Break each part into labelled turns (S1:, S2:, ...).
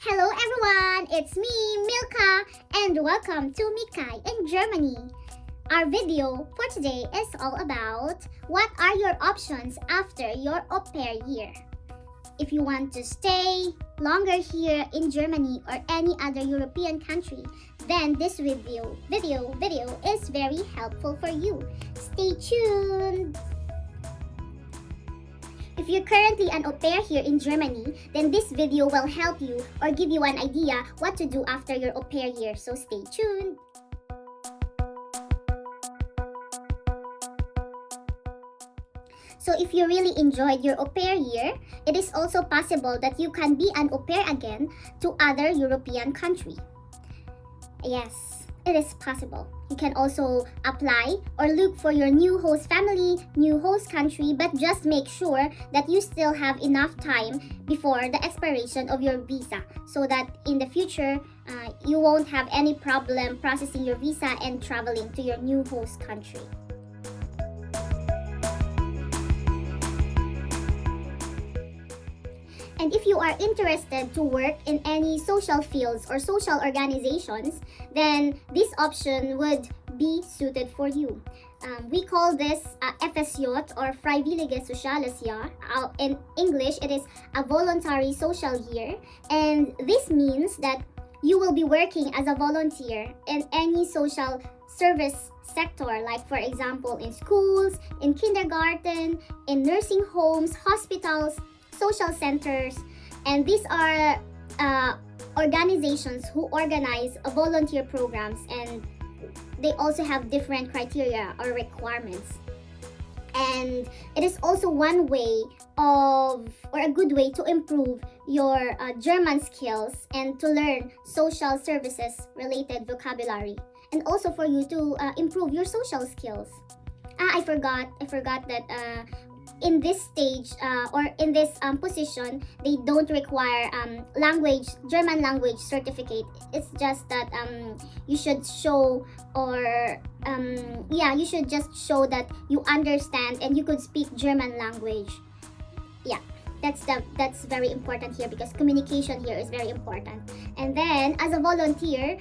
S1: Hello everyone, it's me, Milka, and welcome to Mikai in Germany. Our video for today is all about what are your options after your au pair year. If you want to stay longer here in Germany or any other European country, then this video is very helpful for you. Stay tuned! If you're currently an au pair here in Germany, then this video will help you or give you an idea what to do after your au pair year, so stay tuned! So if you really enjoyed your au pair year, it is also possible that you can be an au pair again to other European country. Yes, it is possible. You can also apply or look for your new host family, new host country, but just make sure that you still have enough time before the expiration of your visa so that in the future, you won't have any problem processing your visa and traveling to your new host country. And if you are interested to work in any social fields or social organizations, then this option would be suited for you. We call this FSJ or Freiwillige Soziales Jahr. In English, it is a voluntary social year. And this means that you will be working as a volunteer in any social service sector, like for example in schools, in kindergarten, in nursing homes, hospitals, social centers, and these are organizations who organize volunteer programs, and they also have different criteria or requirements. And it is also one way or a good way to improve your German skills and to learn social services related vocabulary, and also for you to improve your social skills. I forgot that in this stage or in this position, they don't require German language certificate. It's just that you should show you should just show that you understand and you could speak German language. Yeah, that's very important here because communication here is very important. And then as a volunteer,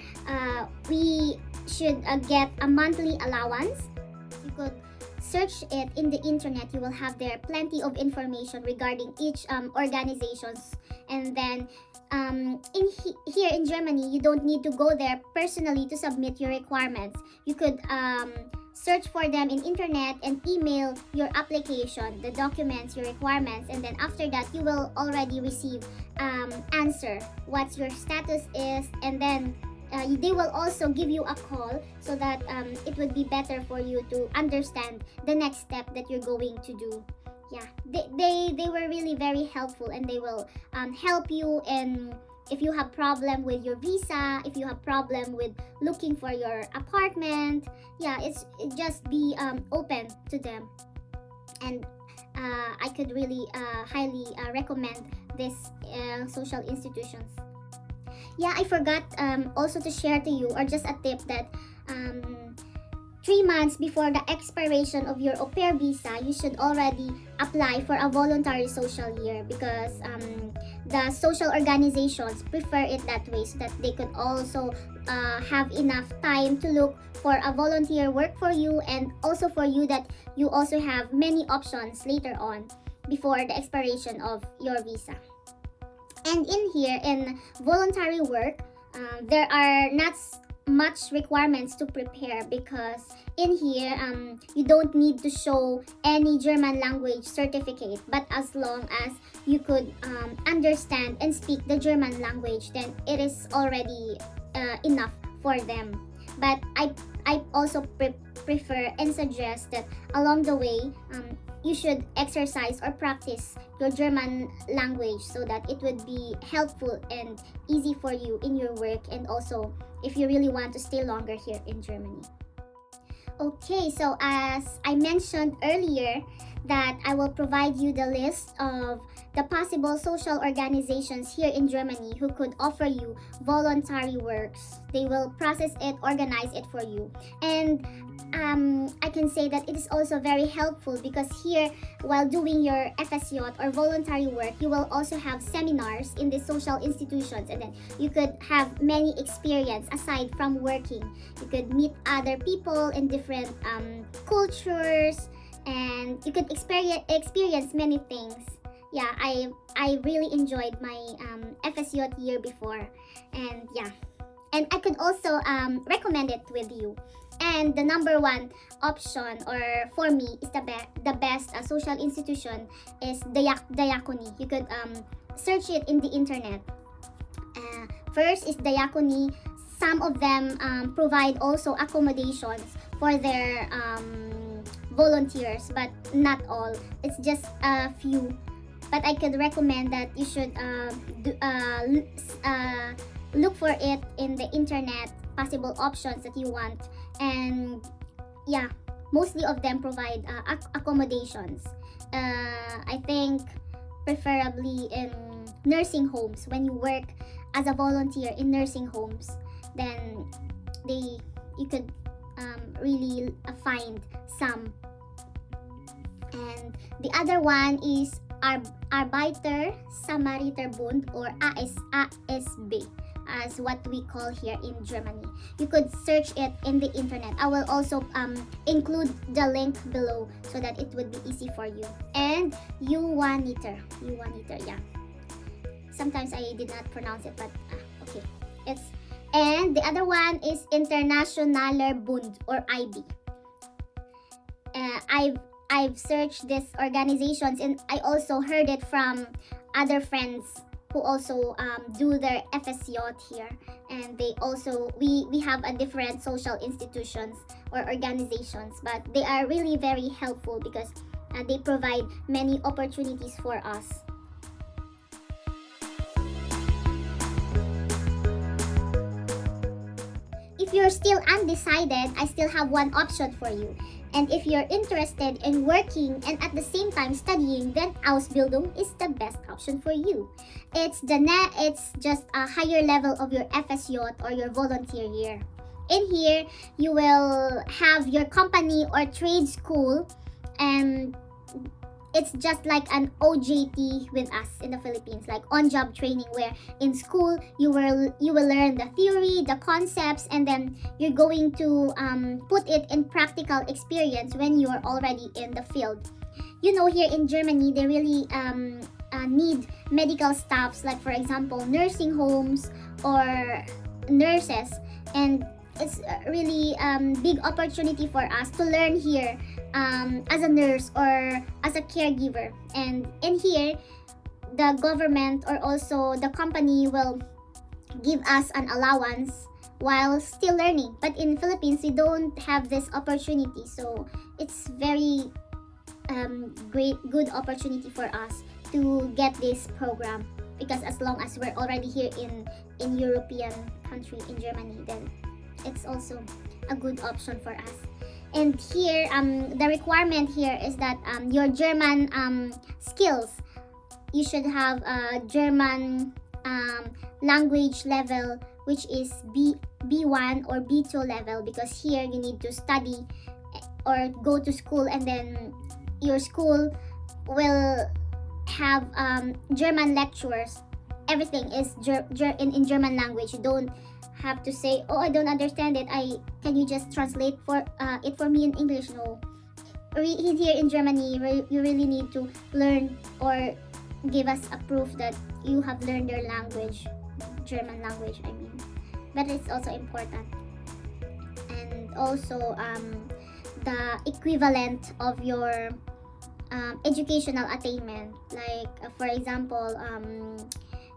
S1: we should get a monthly allowance. You could search it in the internet. You will have there plenty of information regarding each organizations. And then here in Germany, you don't need to go there personally to submit your requirements. You could search for them in internet and email your application, the documents, your requirements, and then after that you will already receive answer what your status is, and then they will also give you a call so that it would be better for you to understand the next step that you're going to do. Yeah, they were really very helpful, and they will help you in if you have problem with your visa, if you have problem with looking for your apartment. Yeah, it just be open to them. And I could really highly recommend this social institutions. Yeah, I forgot also to share to you, or just a tip, that 3 months before the expiration of your au pair visa, you should already apply for a voluntary social year, because the social organizations prefer it that way so that they could also have enough time to look for a volunteer work for you, and also for you that you also have many options later on before the expiration of your visa. And in here, in voluntary work, there are not much requirements to prepare, because in here you don't need to show any German language certificate, but as long as you could understand and speak the German language, then it is already enough for them. But I also prefer and suggest that along the way you should exercise or practice your German language so that it would be helpful and easy for you in your work, and also if you really want to stay longer here in Germany. Okay, so as I mentioned earlier, that I will provide you the list of the possible social organizations here in Germany who could offer you voluntary works. They will process it, organize it for you. And I can say that it is also very helpful because here, while doing your FSJ or voluntary work, you will also have seminars in the social institutions, and then you could have many experience aside from working. You could meet other people in different cultures, and you could experience many things. Yeah, I really enjoyed my FSJ year before, and yeah, and I could also recommend it with you. And the number one option, or for me, is the best social institution is Diakoni. You could search it in the internet. First is Diakoni. Some of them provide also accommodations for their volunteers, but not all. It's just a few. But I could recommend that you should look for it in the internet, possible options that you want. And yeah, mostly of them provide accommodations. I think preferably in nursing homes. When you work as a volunteer in nursing homes, then you could really find some. And the other one is Arbeiter Samariterbund, or ASB, as what we call here in Germany. You could search it in the internet. I will also include the link below so that it would be easy for you. And Johanniter, yeah. Sometimes I did not pronounce it, but okay. And the other one is Internationaler Bund, or IB. I've searched these organizations, and I also heard it from other friends who also do their FSJ here. And they also, we have a different social institutions or organizations, but they are really very helpful because they provide many opportunities for us. If you're still undecided, I still have one option for you. And if you're interested in working and at the same time studying, then Ausbildung is the best option for you. It's just a higher level of your FSJ or your volunteer year. In here, you will have your company or trade school, and it's just like an OJT with us in the Philippines, like on-job training, where in school you will learn the theory, the concepts, and then you're going to put it in practical experience when you're already in the field. You know, here in Germany, they really need medical staffs, like for example, nursing homes or nurses, and it's a really big opportunity for us to learn here as a nurse or as a caregiver. And in here, the government or also the company will give us an allowance while still learning. But in Philippines, we don't have this opportunity, so it's very good opportunity for us to get this program, because as long as we're already here in European country, in Germany, then it's also a good option for us. And here, the requirement here is that your German skills, you should have a German language level, which is B1 or B2 level, because here you need to study or go to school, and then your school will have German lectures. Everything is in German language. You don't have to say, oh, I don't understand it, can you just translate it for me in English? No. Here in Germany, you really need to learn or give us a proof that you have learned your language, German language, I mean. But it's also important. And also the equivalent of your educational attainment, like for example,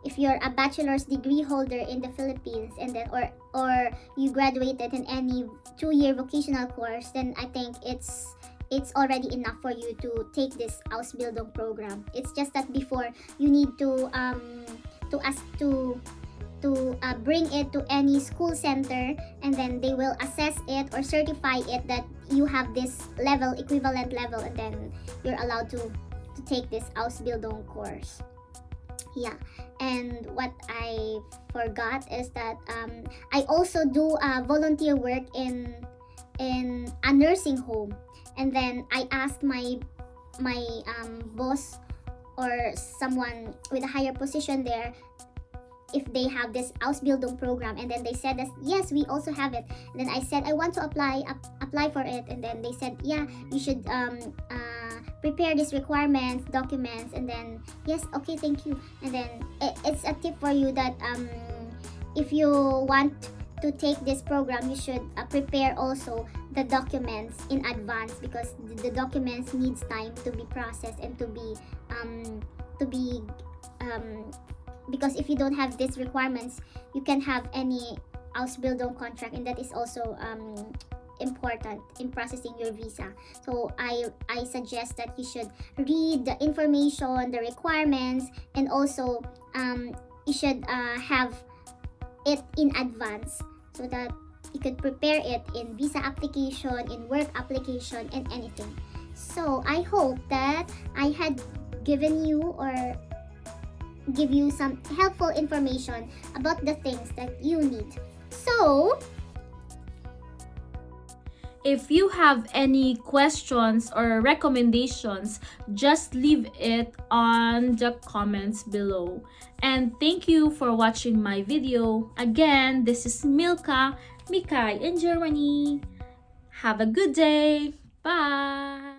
S1: if you're a bachelor's degree holder in the Philippines, and then or you graduated in any 2-year vocational course, then I think it's already enough for you to take this Ausbildung program. It's just that before, you need to bring it to any school center, and then they will assess it or certify it that you have this level, equivalent level, and then you're allowed to take this Ausbildung course. Yeah, and what I forgot is that I also do volunteer work in a nursing home, and then I asked my boss or someone with a higher position there if they have this Ausbildung program, and then they said that yes, we also have it. And then I said I want to apply for it, and then they said yeah, you should prepare these requirements, documents, and then yes, okay, thank you. And then it's a tip for you that if you want to take this program, you should prepare also the documents in advance, because the documents needs time to be processed and to be because if you don't have these requirements, you can have any Ausbildung contract, and that is also important in processing your visa. So I suggest that you should read the information, the requirements, and also you should have it in advance so that you could prepare it in visa application, in work application, and anything. So I hope that I had given you or give you some helpful information about the things that you need. So
S2: if you have any questions or recommendations, just leave it on the comments below. And thank you for watching my video. Again, this is Milka Mikai in Germany. Have a good day. Bye.